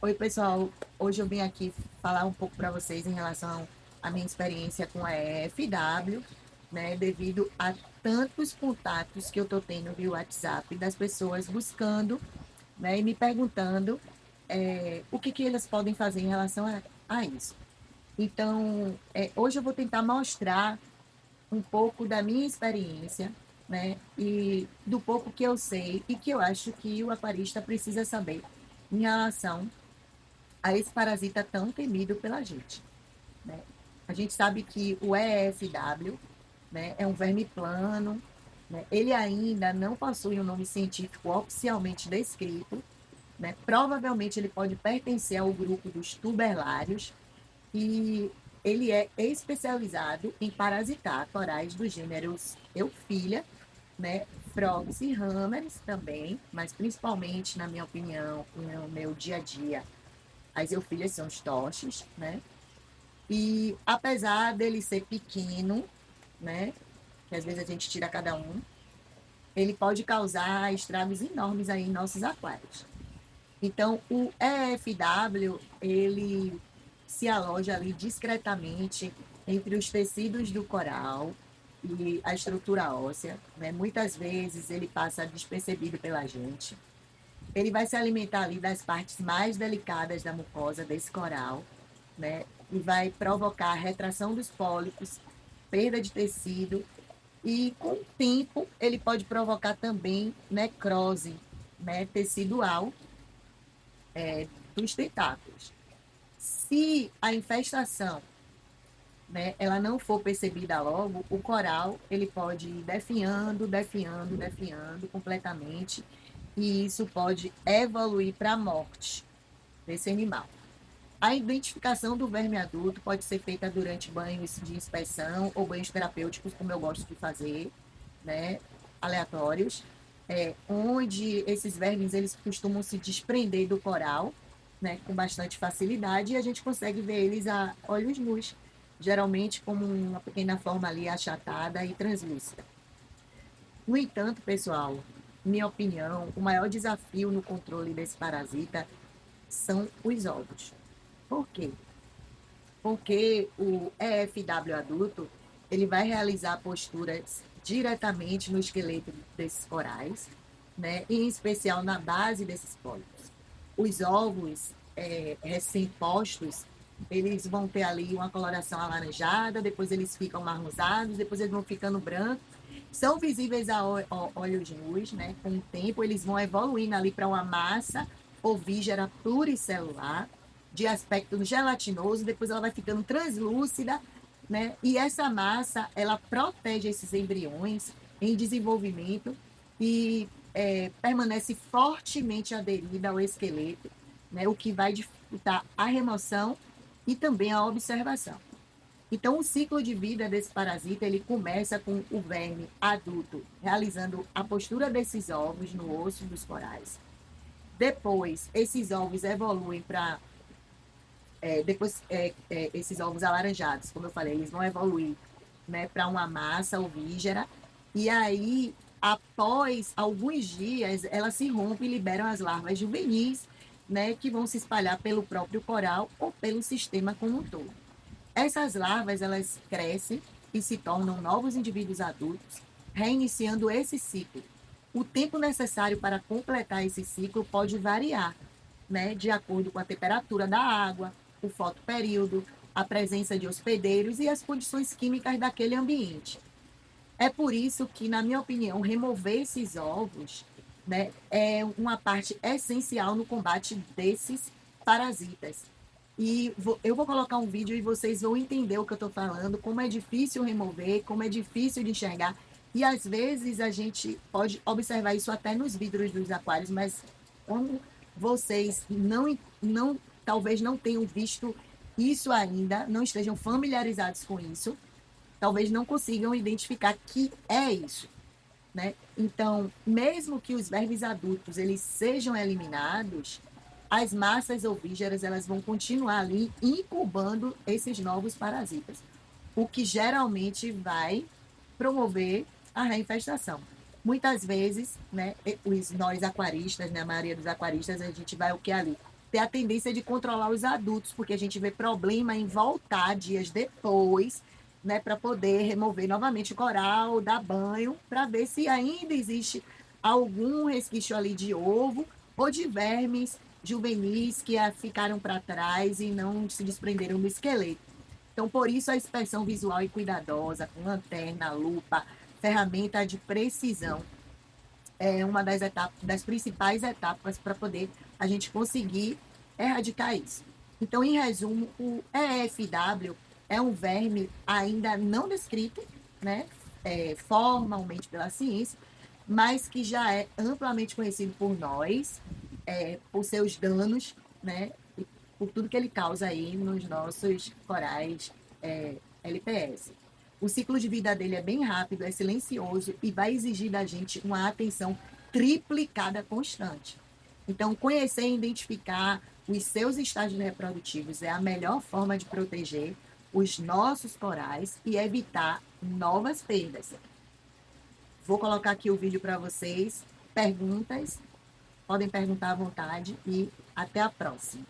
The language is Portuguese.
Oi, pessoal. Hoje eu vim aqui falar um pouco para vocês em relação à minha experiência com a EFW, né? Devido a tantos contatos que eu tô tendo via WhatsApp das pessoas buscando, né? E me perguntando o que elas podem fazer em relação a isso. Então, hoje eu vou tentar mostrar um pouco da minha experiência, né? E do pouco que eu sei e que eu acho que o aquarista precisa saber em relação a esse parasita tão temido pela gente, né? A gente sabe que o EFW, né, é um verme plano, né? Ele ainda não possui um nome científico oficialmente descrito, né? Provavelmente ele pode pertencer ao grupo dos tuberlários e ele é especializado em parasitar corais dos gêneros Eufilia, né, frogs e hammers também, mas principalmente, na minha opinião, no meu dia a dia, as eufílias são os toches, né? E apesar dele ser pequeno, né? Que às vezes a gente tira cada um, ele pode causar estragos enormes aí em nossos aquários. Então, o EFW, ele se aloja ali discretamente entre os tecidos do coral e a estrutura óssea, né? Muitas vezes ele passa despercebido pela gente. Ele vai se alimentar ali das partes mais delicadas da mucosa desse coral, né? E vai provocar retração dos pólipos, perda de tecido e, com o tempo, ele pode provocar também necrose, né, tecidual dos tentáculos. Se a infestação, né, ela não for percebida logo, o coral ele pode ir definhando completamente e isso pode evoluir para a morte desse animal. A identificação do verme adulto pode ser feita durante banhos de inspeção ou banhos terapêuticos, como eu gosto de fazer, né, aleatórios, onde esses vermes eles costumam se desprender do coral, né, com bastante facilidade e a gente consegue ver eles a olhos nus, geralmente como uma pequena forma ali achatada e translúcida. No entanto, pessoal, minha opinião, o maior desafio no controle desse parasita são os ovos. Por quê? Porque o EFW adulto ele vai realizar posturas diretamente no esqueleto desses corais, né? Em especial na base desses pólipos. Os ovos recém-postos, eles vão ter ali uma coloração alaranjada, depois eles ficam marronzados, depois eles vão ficando brancos. São visíveis a olhos nus, né? Com o tempo, eles vão evoluindo ali para uma massa ovígera pluricelular, de aspecto gelatinoso, depois ela vai ficando translúcida, né? E essa massa, ela protege esses embriões em desenvolvimento e permanece fortemente aderida ao esqueleto, né? O que vai dificultar a remoção e também a observação. Então, o ciclo de vida desse parasita, ele começa com o verme adulto, realizando a postura desses ovos no osso dos corais. Depois, esses ovos evoluem para esses ovos alaranjados, como eu falei, eles vão evoluir, né, para uma massa ovígera. E aí, após alguns dias, ela se rompe e liberam as larvas juvenis, né, que vão se espalhar pelo próprio coral ou pelo sistema como um todo. Essas larvas, elas crescem e se tornam novos indivíduos adultos, reiniciando esse ciclo. O tempo necessário para completar esse ciclo pode variar, né, de acordo com a temperatura da água, o fotoperíodo, a presença de hospedeiros e as condições químicas daquele ambiente. É por isso que, na minha opinião, remover esses ovos, né, é uma parte essencial no combate desses parasitas. E eu vou colocar um vídeo e vocês vão entender o que eu estou falando, como é difícil remover, como é difícil de enxergar. E às vezes a gente pode observar isso até nos vidros dos aquários, mas como vocês talvez não tenham visto isso ainda, não estejam familiarizados com isso, talvez não consigam identificar que é isso, né? Então, mesmo que os vermes adultos eles sejam eliminados, as massas ovígeras elas vão continuar ali incubando esses novos parasitas, o que geralmente vai promover a reinfestação. Muitas vezes, né, nós aquaristas, né, a maioria dos aquaristas, a gente vai o que ali? ter a tendência de controlar os adultos, porque a gente vê problema em voltar dias depois, né, para poder remover novamente o coral, dar banho, para ver se ainda existe algum resquício ali de ovo ou de vermes juvenis que ficaram para trás e não se desprenderam do esqueleto. Então, por isso a inspeção visual e cuidadosa, com lanterna, lupa, ferramenta de precisão, é uma das etapas, das principais etapas para poder a gente conseguir erradicar isso. Então, em resumo, o EFW é um verme ainda não descrito, né, formalmente pela ciência, mas que já é amplamente conhecido por nós, por seus danos, né, e por tudo que ele causa aí nos nossos corais LPS. O ciclo de vida dele é bem rápido, é silencioso e vai exigir da gente uma atenção triplicada constante. Então, conhecer e identificar os seus estágios reprodutivos é a melhor forma de proteger os nossos corais e evitar novas perdas. Vou colocar aqui o vídeo para vocês. Perguntas, podem perguntar à vontade e até a próxima.